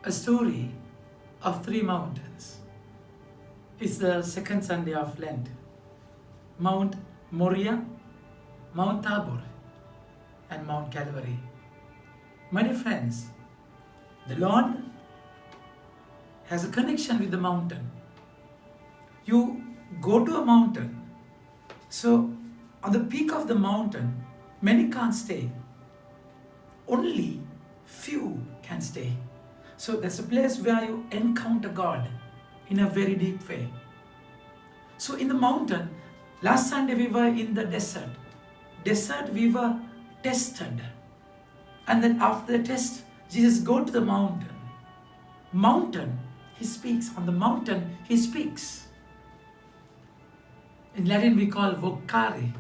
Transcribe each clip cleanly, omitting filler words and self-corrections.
a story of three mountains. It's the second Sunday of Lent. Mount Moriah, Mount Tabor, and Mount Calvary. My dear friends, the Lord has a connection with the mountain. You go to a mountain, so on the peak of the mountain, many can't stay. Only few can stay. So that's a place where you encounter God in a very deep way. So in the mountain, last Sunday we were in the desert. Desert we were tested. And then after the test, Jesus go to the mountain. Mountain, he speaks. On the mountain, he speaks. In Latin we call vocare.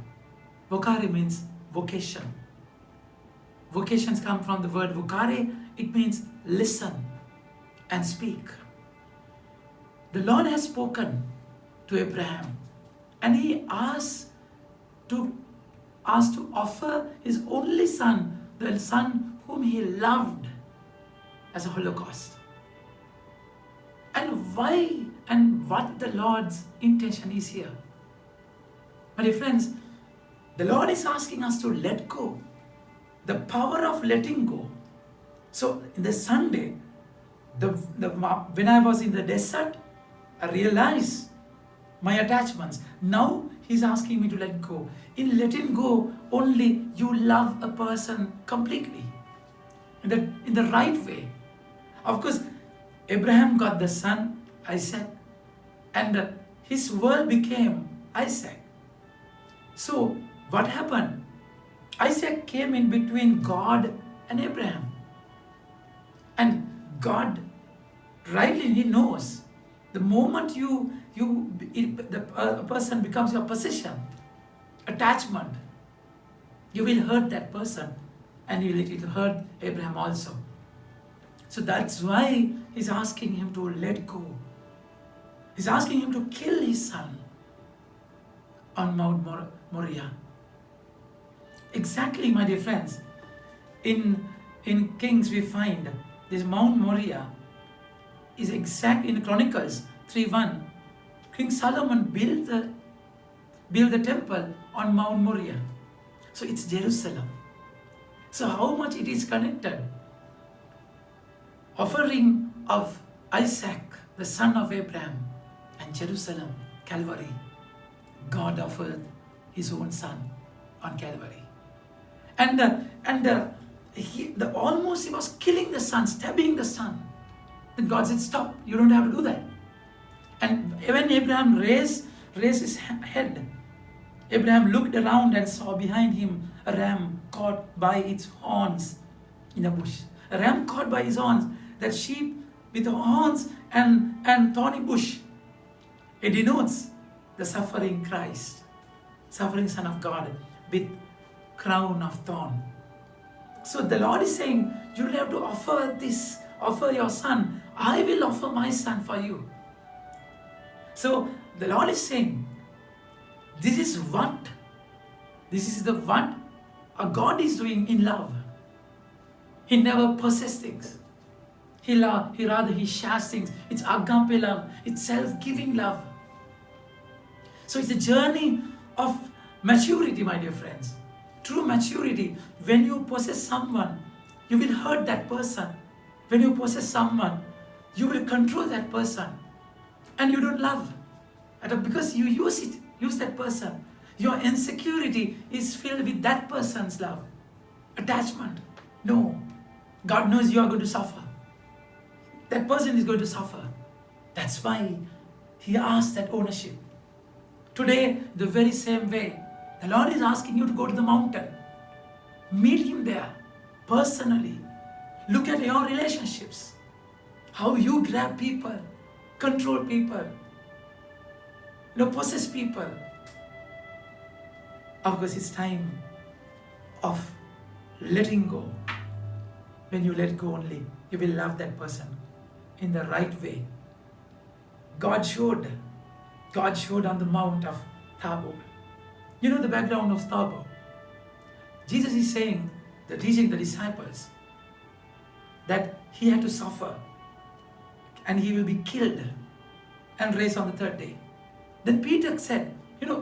Vocare means vocation. Vocations come from the word vocare. It means listen and speak. The Lord has spoken to Abraham, and he asked to offer his only son, the son whom he loved, as a holocaust. And why and what the Lord's intention is here? My dear friends, the Lord is asking us to let go. The power of letting go. So in the Sunday, when I was in the desert, I realized my attachments. Now he's asking me to let go. In letting go, only you love a person completely. In the right way. Of course, Abraham got the son, Isaac, and his world became Isaac. So what happened? Isaac came in between God and Abraham. And God, rightly he knows, the moment a person becomes your possession, attachment, you will hurt that person, and it will hurt Abraham also. So that's why he's asking him to let go. He's asking him to kill his son on Mount Moriah. Exactly, my dear friends. In Kings we find this Mount Moriah is exact in Chronicles 3:1. King Solomon built the temple on Mount Moriah. So it's Jerusalem. So how much it is connected? Offering of Isaac, the son of Abraham, and Jerusalem, Calvary. God offered his own son on Calvary. He was killing the son, stabbing the son. Then God said, stop, you don't have to do that. And when Abraham raised his head, Abraham looked around and saw behind him a ram caught by its horns in a bush. A ram caught by his horns, that sheep with horns and thorny bush. It denotes the suffering Christ, suffering Son of God with crown of thorn. So the Lord is saying, you don't have to offer your son. I will offer my son for you. So the Lord is saying, this is what a God is doing in love. He never possesses things. He shares things. It's agape love. It's self-giving love. So it's a journey of maturity, my dear friends. True maturity. When you possess someone, you will hurt that person. When you possess someone, you will control that person. And you don't love. Because you use that person. Your insecurity is filled with that person's love. Attachment. No. God knows you are going to suffer. That person is going to suffer. That's why he asked that ownership. Today, the very same way, the Lord is asking you to go to the mountain. Meet him there, personally. Look at your relationships. How you grab people, control people, possess people. Of course, it's time of letting go. When you let go only, you will love that person in the right way. God showed on the Mount of Tabor. You know the background of Tabor. Jesus is teaching the disciples that he had to suffer and he will be killed and raised on the third day. Then Peter said,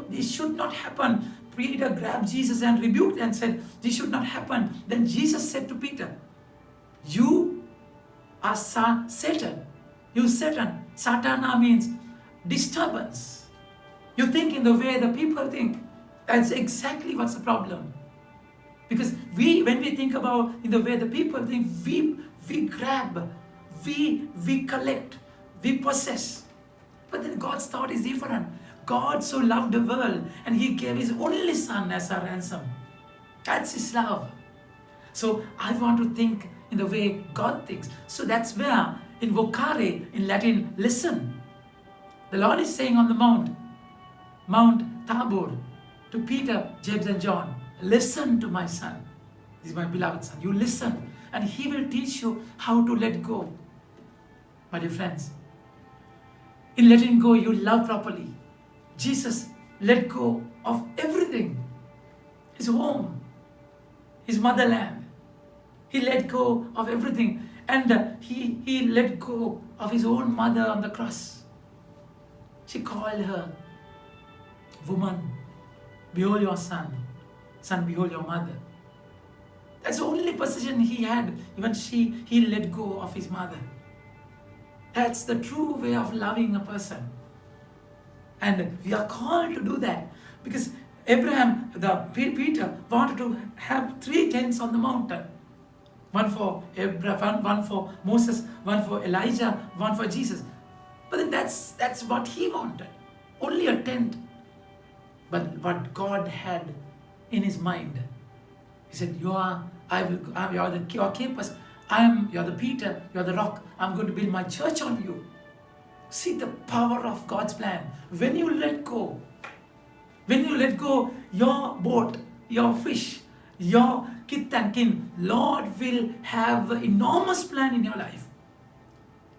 this should not happen. Peter grabbed Jesus and rebuked and said, this should not happen. Then Jesus said to Peter, you are Satan. You Satan. Satana means disturbance. You think in the way the people think. That's exactly what's the problem. Because when we think about in the way the people think, we grab, we collect, we possess. But then God's thought is different. God so loved the world and he gave his only son as a ransom. That's his love. So I want to think in the way God thinks. So that's where in vocare, in Latin, listen. The Lord is saying on the Mount Tabor, to Peter, James and John, listen to my son. This is my beloved son. You listen and he will teach you how to let go. My dear friends, in letting go, you love properly. Jesus let go of everything. His home, his motherland. He let go of everything. And he let go of his own mother on the cross. She called her, woman, behold your son. Son, behold your mother. That's the only possession he had. Even he let go of his mother. That's the true way of loving a person. And we are called to do that. Because Peter wanted to have 3 tents on the mountain. One for Abraham, one for Moses, one for Elijah, one for Jesus. But then that's what he wanted. Only a tent. But what God had in his mind, he said, you are the keepers. You're the Peter, you're the rock. I'm going to build my church on you. See the power of God's plan. When you let go your boat, your fish, your kith and kin, Lord will have an enormous plan in your life.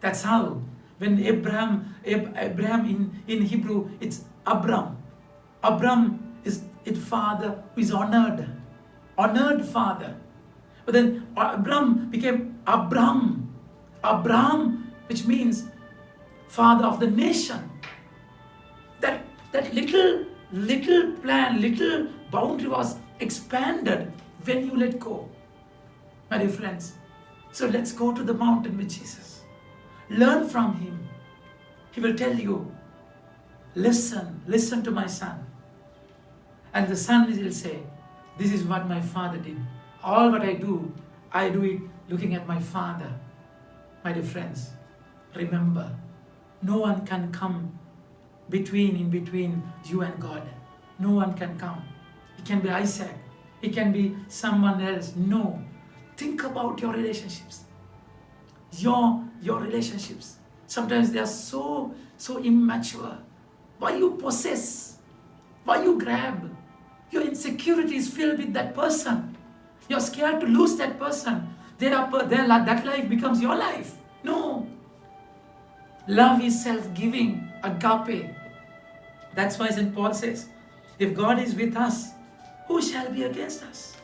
That's how, when Abraham in Hebrew, it's Abram. Abram is father who is honored father. But then Abram became Abram, which means father of the nation. That little plan, little boundary was expanded when you let go, my dear friends. So let's go to the mountain with Jesus. Learn from him. He will tell you, listen to my son. And the son will say, this is what my father did. All what I do it looking at my father. My dear friends, remember, no one can come in between you and God. No one can come. It can be Isaac. It can be someone else. No. Think about your relationships. Your relationships. Sometimes they are so immature. Why you possess? Why you grab? Your insecurity is filled with that person. You're scared to lose that person. That life becomes your life. No. Love is self-giving, agape. That's why St. Paul says, if God is with us, who shall be against us?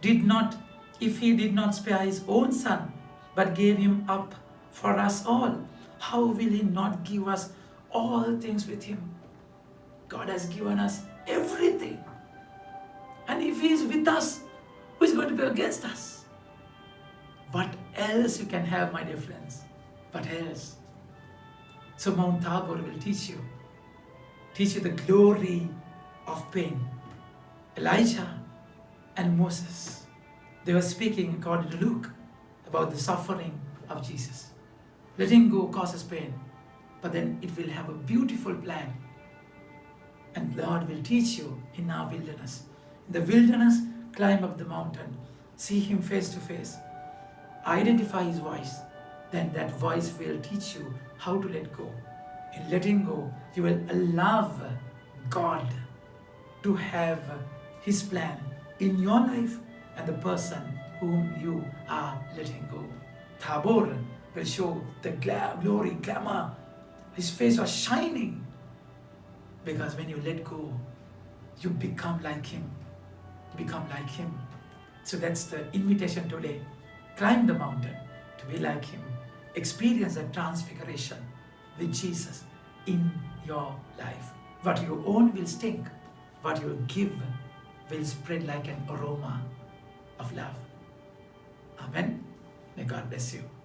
If he did not spare his own son, but gave him up for us all, how will he not give us all things with him? God has given us everything. And if he is with us, who is going to be against us? What else you can have, my dear friends? What else? So Mount Tabor will teach you the glory of pain. Elijah and Moses, they were speaking according to Luke about the suffering of Jesus. Letting go causes pain, but then it will have a beautiful plan. And Lord will teach you in our wilderness. In the wilderness, climb up the mountain, see him face to face, identify his voice. Then that voice will teach you how to let go. In letting go, you will allow God to have his plan in your life and the person whom you are letting go. Tabor will show the glory, glamour. His face was shining. Because when you let go, you become like him. You become like him. So that's the invitation today. Climb the mountain to be like him. experience a transfiguration with Jesus in your life. What you own will stink. What you give will spread like an aroma of love. Amen. May God bless you.